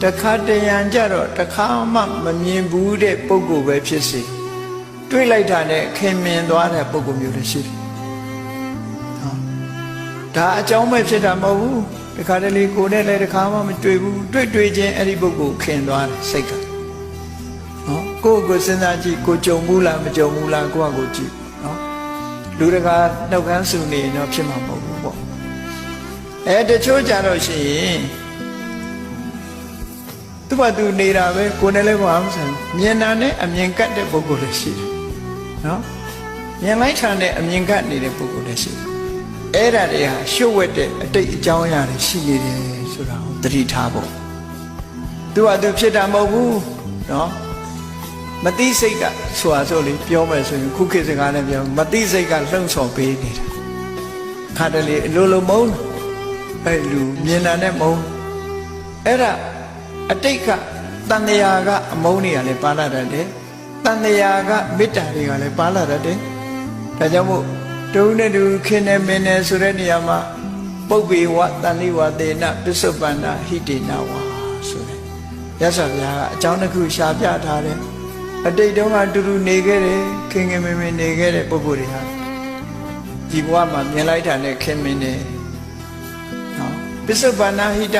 တခါတရံကြတော့တခါမှမမြင်ဘူးတဲ့ပုဂ္ဂိုလ်ပဲဖြစ်စေတွေ့လိုက်တာနဲ့ခင်မင်သွားတဲ့ပုဂ္ဂိုလ်မျိုးလည်းရှိတယ်ဒါအကြောင်းပဲဖြစ်တာမဟုတ်ဘူးတခါတလေကိုယ်နဲ့လည်းတခါမှမတွေ့ဘူးတွေ့ချင်းအဲ့ဒီပုဂ္ဂိုလ်ခင်သွားတယ်စိတ်ကနော်ကိုယ့်ကိုစဉ်းစားကြည့်ကိုကြုံဘူးလားမကြုံဘူးလားကိုယ့်ကိုကြည့်နော်လူတကာနှုတ်ခမ်းဆူနေတော့ဖြစ်မှာမဟုတ်ဘူးပေါ့တချို့ကြတော့ရှိရင်သူ့ဘာသူနေတာပဲကိုယ်နဲ့လည်းဘာမှမဆိုင်ဘူးမြင်တာနဲ့အမြင်ကတ်တဲ့ပုဂ္ဂိုလ်လည်းရှိတယ်နော်မြင်လိုက်တာနဲ့အမြင်ကတ်နေတဲ့ပုဂ္ဂိုလ်လည်းရှိတယ်အဲ့ဒါတွေဟာရှုပ်ဝက်တဲ့အတိတ်အကြောင်းအရာတွေရှိနေတယ်ဆိုတာကိုသတိထားဖို့သူကသူဖြစ်တာမဟုတ်ဘူးနော်မသိစိတ်ကဆိုလေပြောမယ်ဆိုရင်ခုခေတ်စကားနဲ့ပြောမသိစိတ်ကလှုံ့ဆော်ပေးနေတာခါတလေအလိုလိုမုန်းအဲ့လူမြင်တာနဲ့မုန်းအဲ့ဒါအတိတ်ကတန်တရာကအမုန်းတွေကလည်းပါလာတတ်တယ်တန်တရာကမေတ္တာတွေကလည်းပါလာတတ်တယ်ဒါကြောင့်မို့တုံးနဲ့တူခင်နေမင်းနဲ့ဆိုတဲ့နေရာမှာပုပ္ပေဝတန်လိဝသေနပစ္စုပန္နဟိတေနဝါဆိုတဲ့ရသော်ဗျာကအကြောင်းတစ်ခုရှားပြထားတယ်အတိတ်တုန်းကတူတူနေခဲ့တယ်ခင်မင်းနေခဲ့တဲ့ပုဂ္ဂိုလ်တွေဟာဒီဘဝမှာမြင်လိုက်တာနဲ့ခင်မင်းနေနော်ပစ္စုပန္နဟိတ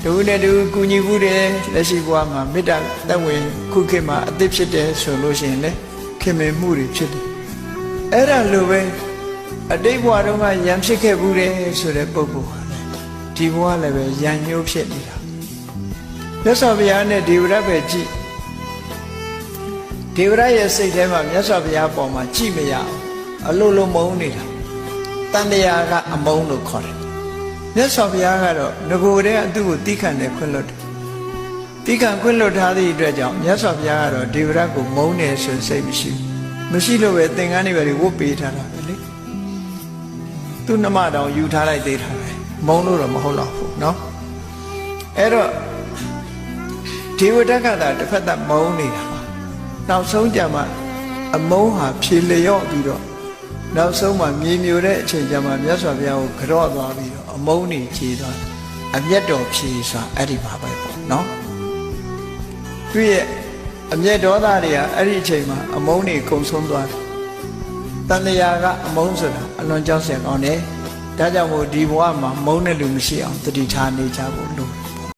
ဒုနဲ့တူကုညီမှုတယ်လက်ရှိဘဝမှာမေတ္တာတဝင်ခုခေတ်မှာအသစ်ဖြစ်တယ်ဆိုလို့ရှိရင်လေခင်မင်မှုတွေဖြစ်တယ်အဲ့ဒါလိုပဲအတိတ်ဘဝတုန်းကယံဖြစ်ခဲ့ဘူးတယ်ဆိုတဲ့ပုဂ္ဂိုလ်ဟာလေဒီဘဝလည်းပဲယံညှိုးဖြစ်နေတာမြတ်စွာဘုရားနဲ့ဒေဝရပဲကြည့်ဒေဝရရဲ့စိတ်ထဲမှာမြတ်စွာဘုရားပေါ်မှာကြည့်မရအောင်အလိုလိုမုန်းနေတာတန်တရားကအမုန်းလို့ခေါ်တယ်မြတ်စွာဘုရားကတော့ငကိုယ်တည်းကသူ့ကိုတိခတ်တယ်ခွင့်လွတ်တယ်တိခတ်ခွင့်လွတ်ထားသည့်အတွက်ကြောင့်မြတ်စွာဘုရားကတော့ဒေဝရကိုမုန်းတယ်ဆိုစိတ်မရှိလို့ပဲသင်္ကန်းတွေပဲဝတ်ပေးထားတာပဲလေသူ့နှမတောင်ယူထားလိုက်သေးတာပဲမုန်းလို့တော့မဟုတ်တော့ဘူးเนาะအဲ့တော့ဒေဝတကသာတစ်ဖက်သက်မုန်းနေတာပါနောက်ဆုံးကြမှာအမုန်းဟာဖြေလျော့ပြီးတော့နောက်ဆုံးမှာမြေမြူတဲ့အချိန်ကျမှမြတ်စွာဘုရားကိုကြော့သွားပြီးတော့အမုန်းနေခြေသွားအမျက်တော်ဖြေဆိုတာအဲ့ဒီမှာပဲပေါ့နော်သူရဲ့အမျက်ဒေါသတွေကအဲ့ဒီအချိန်မှာအမုန်းနေကုံဆုံးသွားတယ်တန်တရားကအမုန်းဆိုတာအလွန်ကြောက်စရာကောင်းတယ်ဒါကြောင့်မို့ဒီဘဝမှာမုန်းတဲ့လူမရှိအောင်တတိထားနေကြဖို့လို့